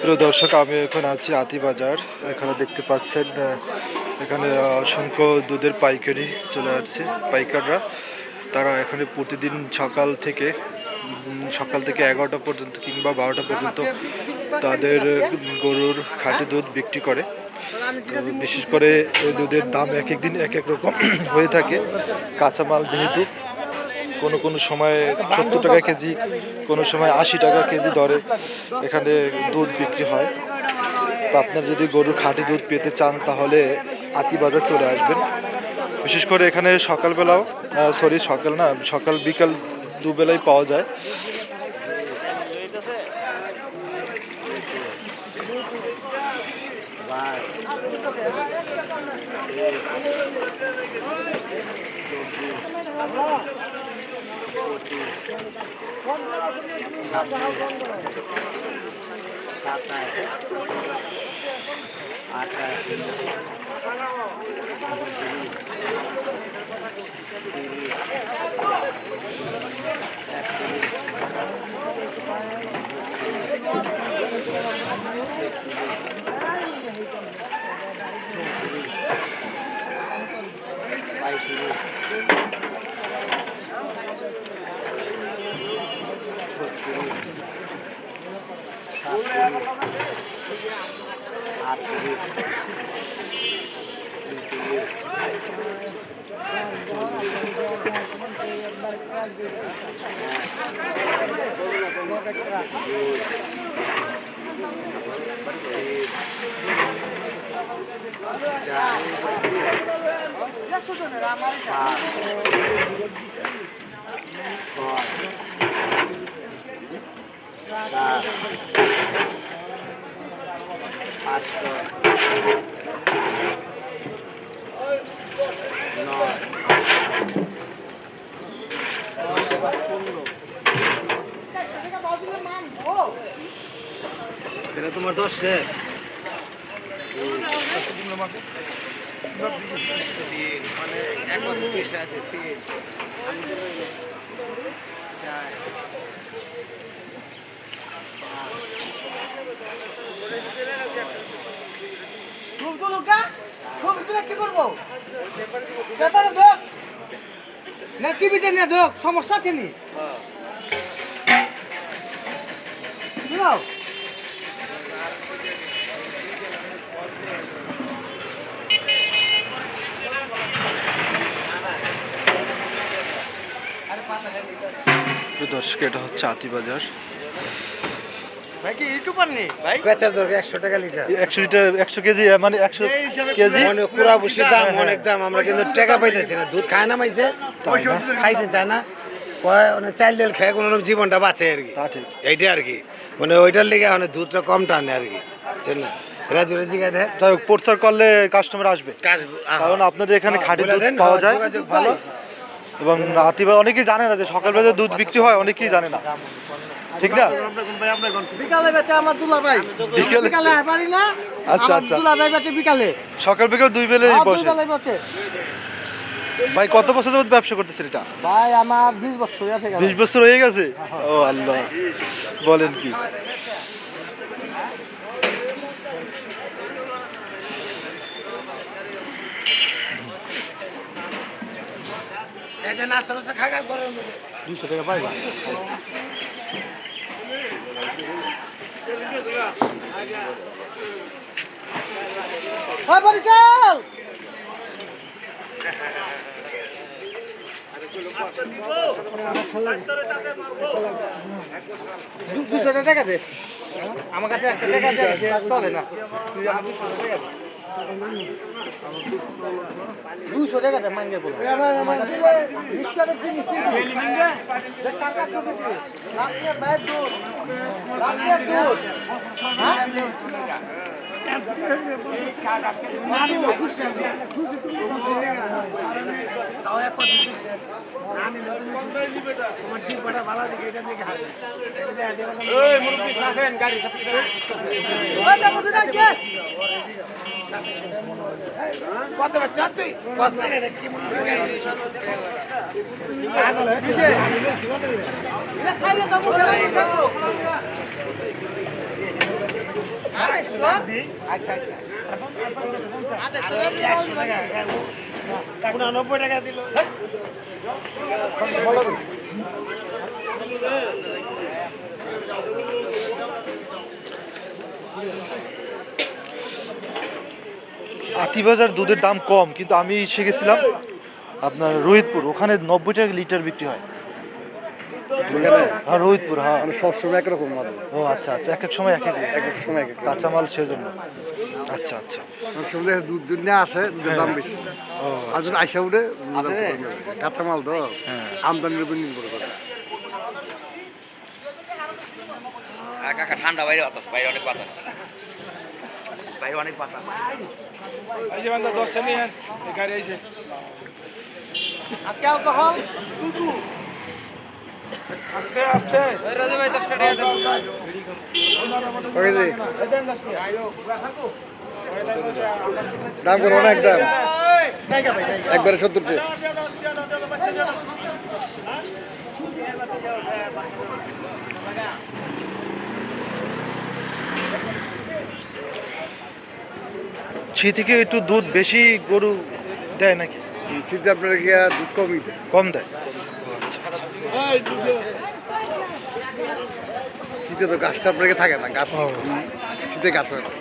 প্রিয় দর্শক, আমি এখন আছি আতিবাজার। এখানে দেখতে পাচ্ছেন এখানে অসংখ্য দুধের পাইকারি চলে আসছে। পাইকাররা তারা এখানে প্রতিদিন সকাল থেকে 11টা পর্যন্ত কিংবা 12টা পর্যন্ত তাদের গরুর খাঁটি দুধ বিক্রি করে। তো বিশেষ করে এই দুধের দাম এক এক দিন এক এক রকম হয়ে থাকে। কাঁচামাল যেহেতু কোনো সময় 70 টাকা কেজি, কোনো সময় 80 টাকা কেজি দরে এখানে দুধ বিক্রি হয়। তো আপনার যদি গরুর খাঁটি দুধ পেতে চান তাহলে আতিবাজার চলে আসবেন। বিশেষ করে এখানে সকালবেলাও সকাল বিকাল দুবেলাই পাওয়া যায়। এটা তোমার 10 রে মানে এখন পয়সা আছে তিন আমি তো চার কি করবো ব্যাপারে দেখ না টিভিতে নিয়ে দেখ সমস্যা আছে নি বুঝলাম দর্শক, এটা হচ্ছে আতিবাজার। ভাই কি ইউটিউবার নেই ভাই বেচার দরকার 100 টাকা লিটার 100 লিটার 100 কেজি, মানে 100 কেজি মানে পুরা বসে দাম অনেক দাম। আমরা কিন্তু টাকা পাইতেছি না, দুধ খায় না মাইছে খাইতে চায় না, কয় মানে চাইল্ড ডাল খেয়ে কোনো জীবনটা বাঁচে আর কি। তা ঠিক। এইটা আর কি মানে ওইটার লেগে মানে দুধটা কম টানে আর কি, বুঝছেন না? এরা জোরে জিগায় দেয় যাই হোক, প্রচার করলে কাস্টমার আসবে, কারণ আপনাদের এখানে খাঁটি দুধ পাওয়া যায় ভালো। এবং আতিবাজার অনেকেই জানে না যে সকালবেলা দুধ বিক্রি হয়, অনেকেই জানে না, ঠিক না? বিকালে বেচে আমার দুলা ভাই বিকালে পারি না। আচ্ছা আমার দুলা ভাই বেচে বিকালে সকাল বিকাল দুই বেলাই দুই বসে। বেলায় বেচে। ভাই কত বছর যাবত ব্যবসা করতেছেন এটা? ভাই আমার 20 বছর আছে 20 বছর হয়ে গেছে? ও আল্লাহ, বলেন কি! নাস্তা নাস্তা খাগা করে 200 টাকা পাই ওই বরিশাল 200 টাকা দে আমার কাছে 1 টাকা দে চলে না 200 টাকা দে মাইনে বল নিশ্চয় কিনি যে টাকা কত দিবি লাখে ভাই দুধ হ্যাঁ নানি খুশি খুশি তাও এক কথা নানি তোমার ঠিক বড় ভালো দিকে এটা দেখে হাতে এই মুরব্বি সাফেন গাড়ি সাথে ওই দেখো দিনা কে কত বাচ্চা তুই কত রে কি মুরব্বি পাগল হয়েছে আমি বলছি কত রে এটা খাইলে তো আচ্ছা আর 100 টাকা 99 টাকা দিল আতিবাজার দুধের দাম কম, কিন্তু আমি এসে গেছিলাম আপনার রোহিতপুর, ওখানে 90 টাকা লিটার বিক্রি হয়। হ্যাঁ রোহিতপুর, হ্যাঁ মানে সবসময় একরকম মাল, ও আচ্ছা আচ্ছা, এক এক সময় এক এক এক এক সময় এক এক কাঁচামাল সেজন্য। আচ্ছা আচ্ছা, সবসময় দুধ দুধ নিয়ে আসে, দুধের দাম বেশি। ও আর যখন আইসা উঠে কাঁচা মাল তো হ্যাঁ। আমদানির উপর নির্ভর করে। কাকা ঠান্ডা বাইরে বাতাস, বাইরে অনেক বাতাস, বাইরে অনেক বাতাস। এই যে বান্দা 10 নিয়ে এই গাড়ি আইছে। আজকে অ্যালকোহল আস্তে আস্তে রাজু ভাই 10 টাকা দাও। ওই যে দাম করবো না, একদম একবারে 70 টাকা। সে থেকে একটু দুধ বেশি গরু দেয় নাকি? শীতে আপনার গিয়া দুধ কমই দেয়। কম দেয়? শীতে তো গাছটা আপনাকে থাকে না, গাছ ও। শীতে গাছ হয় না।